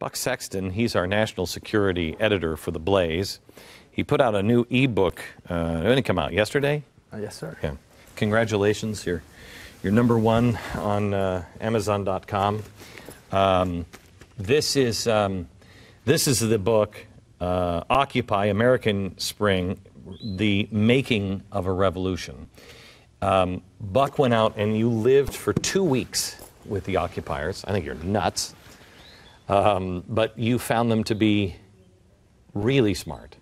Buck Sexton, he's our national security editor for the Blaze. He put out a new ebook. Did it come out yesterday? Yes, sir. Yeah. Congratulations. You're number one on Amazon.com. This is the book, Occupy American Spring, The Making of a Revolution. Buck went out and you lived for 2 weeks with the occupiers. I think you're nuts. But you found them to be really smart.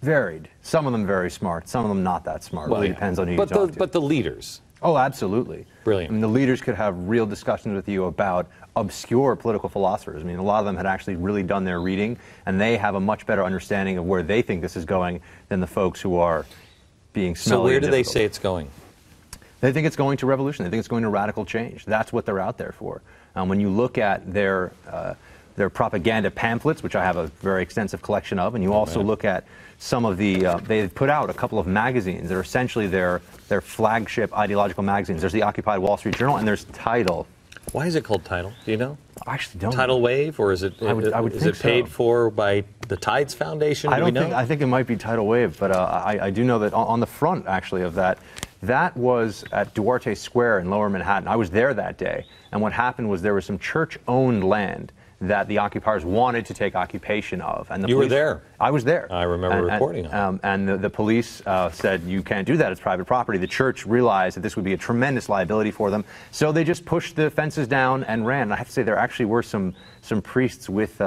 Varied. Some of them very smart. Some of them not that smart. Well, really depends on who you talk to. But the leaders. Oh, absolutely. Brilliant. I mean, the leaders could have real discussions with you about obscure political philosophers. I mean, a lot of them had actually really done their reading, and they have a much better understanding of where they think this is going than the folks who are being smelly. So where do they say it's going? They think it's going to revolution. They think it's going to radical change. That's what they're out there for. When you look at their propaganda pamphlets, which I have a very extensive collection of, and you also look at some of the, they've put out a couple of magazines that are essentially their flagship ideological magazines. There's the Occupied Wall Street Journal, and there's Tidal. Why is it called Tidal? Do you know? I actually don't. Tidal Wave, or is it? I would is think it paid so. for by the Tides Foundation? I think it might be Tidal Wave, but I do know that on the front actually of that. That was at Duarte Square in Lower Manhattan. I was there that day, and what happened was there was some church-owned land that the occupiers wanted to take occupation of. And the you police, were there. I was there. I remember reporting on it. And the police said, you can't do that, it's private property. The church realized that this would be a tremendous liability for them, so they just pushed the fences down and ran. And I have to say, there actually were some priests with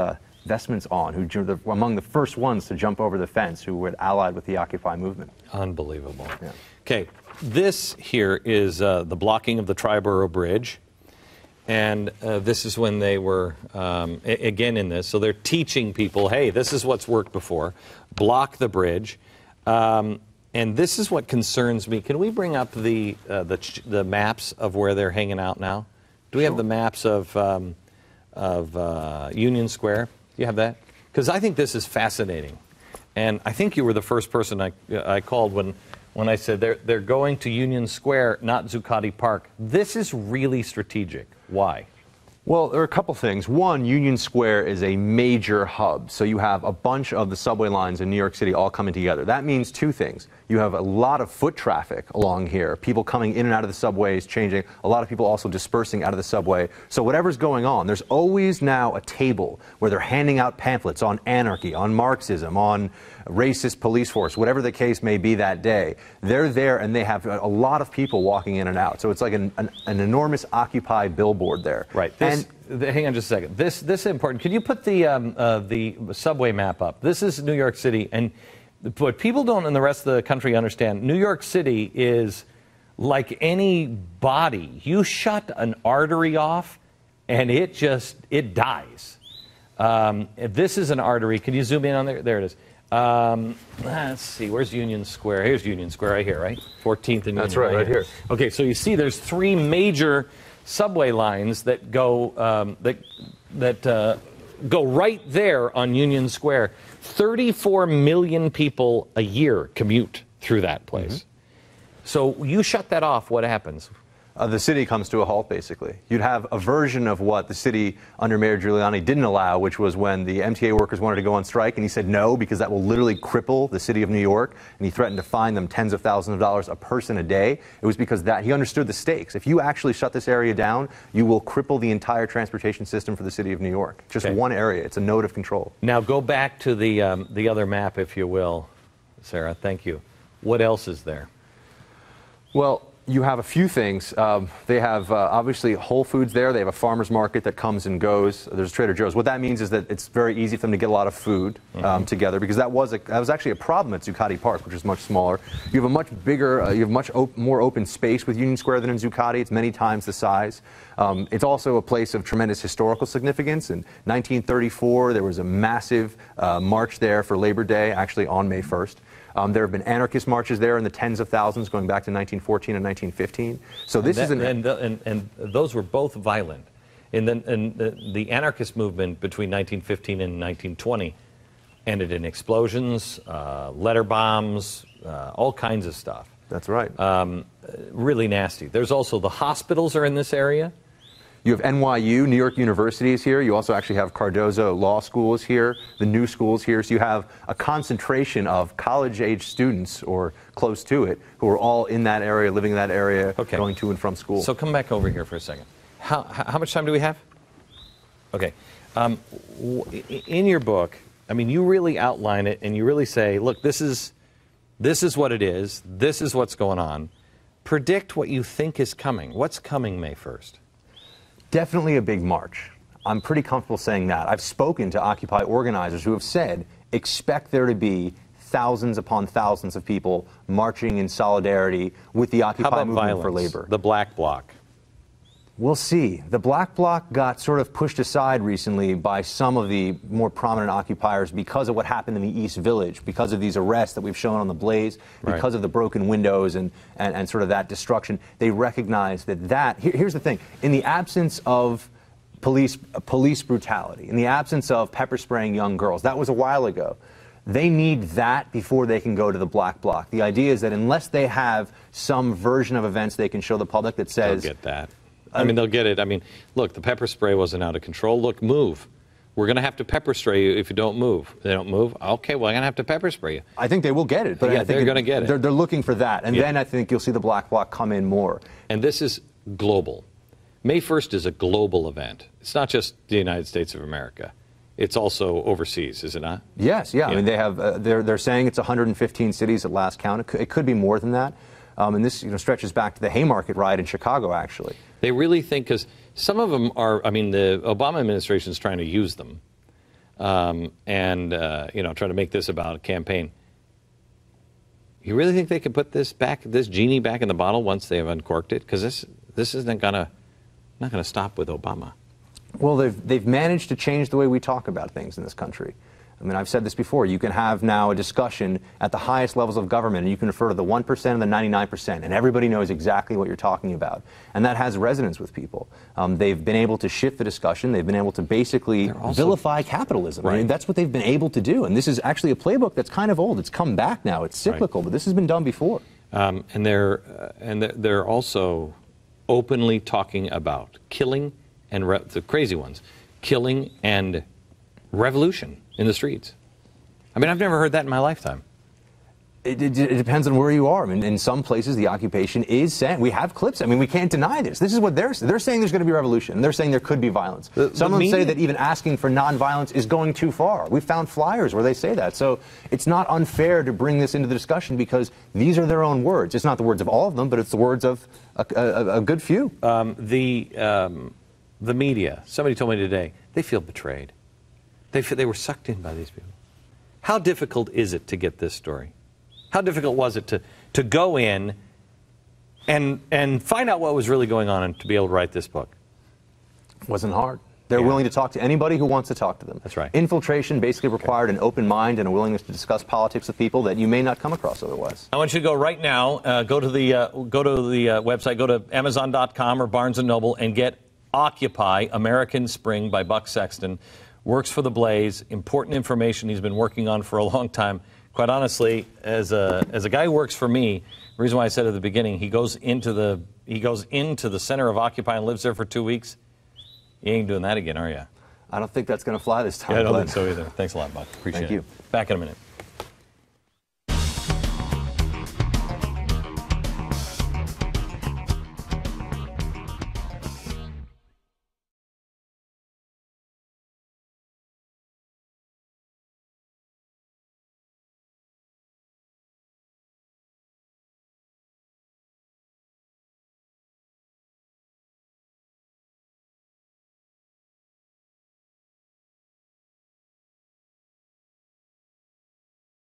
vestments on, who were among the first ones to jump over the fence, who were allied with the Occupy movement. Unbelievable. Yeah. Okay, this here is the blocking of the Triborough Bridge. And this is when they were, again in this, so they're teaching people, hey, this is what's worked before, block the bridge. And this is what concerns me. Can we bring up the maps of where they're hanging out now? Do we have the maps of Union Square? Do you have that? Because I think this is fascinating. And I think you were the first person I called when I said they're going to Union Square, not Zuccotti Park. This is really strategic. Why? Well, there are a couple things. One, Union Square is a major hub, so you have a bunch of the subway lines in New York City all coming together. That means two things. You have a lot of foot traffic along here, people coming in and out of the subways, changing, a lot of people also dispersing out of the subway. So whatever's going on, there's always now a table where they're handing out pamphlets on anarchy, on Marxism, on racist police force, whatever the case may be that day. They're there, and they have a lot of people walking in and out. So it's like an enormous Occupy billboard there. Right. Hang on just a second. This is important. Could you put the subway map up? This is New York City, and what people don't in the rest of the country understand, New York City is like any body. You shut an artery off, and it dies. This is an artery. Can you zoom in on there? There it is. Let's see, where's Union Square? Here's Union Square right here, right? 14th and Union. That's right here. Okay, so you see there's three major subway lines that go go right there on Union Square. 34 million people a year commute through that place. So you shut that off, what happens? The city comes to a halt, basically. You'd have a version of what the city under Mayor Giuliani didn't allow, which was when the MTA workers wanted to go on strike, and he said no, because that will literally cripple the city of New York, and he threatened to fine them tens of thousands of dollars a person a day. It was because that he understood the stakes. If you actually shut this area down, you will cripple the entire transportation system for the city of New York. Just one area. It's a node of control. Now go back to the other map, if you will, Sarah. Thank you. What else is there? Well, you have a few things. They have obviously Whole Foods there. They have a farmer's market that comes and goes. There's Trader Joe's. What that means is that it's very easy for them to get a lot of food together, because that was actually a problem at Zuccotti Park, which is much smaller. You have a much bigger, you have much more open space with Union Square than in Zuccotti. It's many times the size. It's also a place of tremendous historical significance. In 1934, there was a massive march there for Labor Day, actually on May 1st. There have been anarchist marches there in the tens of thousands going back to 1914 and 1915. So this is and those were both violent. The anarchist movement between 1915 and 1920 ended in explosions, letter bombs, all kinds of stuff. That's right. Really nasty. There's also the hospitals are in this area. You have NYU, New York University is here. You also actually have Cardozo Law School is here, the New School is here. So you have a concentration of college-age students, or close to it, who are all in that area, living in that area, going to and from school. So come back over here for a second. How much time do we have? Okay. In your book, I mean, you really outline it, and you really say, look, this is what it is. This is what's going on. Predict what you think is coming. What's coming May 1st? Definitely a big march. I'm pretty comfortable saying that. I've spoken to Occupy organizers who have said, expect there to be thousands upon thousands of people marching in solidarity with the Occupy movement for labor. The Black Bloc. We'll see. The Black Bloc got sort of pushed aside recently by some of the more prominent occupiers because of what happened in the East Village, because of these arrests that we've shown on the Blaze, because of the broken windows and sort of that destruction. They recognize that here's the thing. In the absence of police brutality, in the absence of pepper spraying young girls, that was a while ago. They need that before they can go to the Black Bloc. The idea is that unless they have some version of events they can show the public that says... They'll get that. I mean, they'll get it. I mean, look, the pepper spray wasn't out of control. Look, move. We're going to have to pepper spray you if you don't move. They don't move? Okay, well, I'm going to have to pepper spray you. I think they will get it. But yeah, I think they're going to get it. They're looking for that. And then I think you'll see the Black Bloc come in more. And this is global. May 1st is a global event. It's not just the United States of America. It's also overseas, is it not? Yes, yeah. I mean, they have. They're saying it's 115 cities at last count. It could be more than that. And this stretches back to the Haymarket riot in Chicago, actually. They really think, because some of them are, I mean, the Obama administration is trying to use them trying to make this about a campaign. You really think they could put this genie back in the bottle once they have uncorked it? Because this isn't not going to stop with Obama. Well, they've managed to change the way we talk about things in this country. I mean, I've said this before. You can have now a discussion at the highest levels of government, and you can refer to the 1% and the 99%, and everybody knows exactly what you're talking about. And that has resonance with people. They've been able to shift the discussion. They've been able to basically vilify capitalism. Right. I mean, that's what they've been able to do. And this is actually a playbook that's kind of old. It's come back now. It's cyclical, but this has been done before. And they're also openly talking about killing and the crazy ones, killing and revolution in the streets. I mean, I've never heard that in my lifetime. It depends on where you are. I mean, in some places, the occupation is saying, we have clips. I mean, we can't deny this. This is what they're saying. There's going to be revolution. They're saying there could be violence. Some of them say that even asking for nonviolence is going too far. We found flyers where they say that. So it's not unfair to bring this into the discussion because these are their own words. It's not the words of all of them, but it's the words of a good few. The media, somebody told me today, they feel betrayed. They were sucked in by these people. How difficult is it to get this story? How difficult was it to go in and find out what was really going on and to be able to write this book? It wasn't hard. They're willing to talk to anybody who wants to talk to them. That's right. Infiltration basically required an open mind and a willingness to discuss politics with people that you may not come across otherwise. I want you to go right now, go to the website, go to Amazon.com or Barnes & Noble and get Occupy, American Spring by Buck Sexton. Works for the Blaze. Important information he's been working on for a long time. Quite honestly, as a guy who works for me, the reason why I said at the beginning, he goes into the center of Occupy and lives there for 2 weeks. You ain't doing that again, are you? I don't think that's going to fly this time. Yeah, I don't think so either. Thanks a lot, Buck. Appreciate it. Thank you. Back in a minute.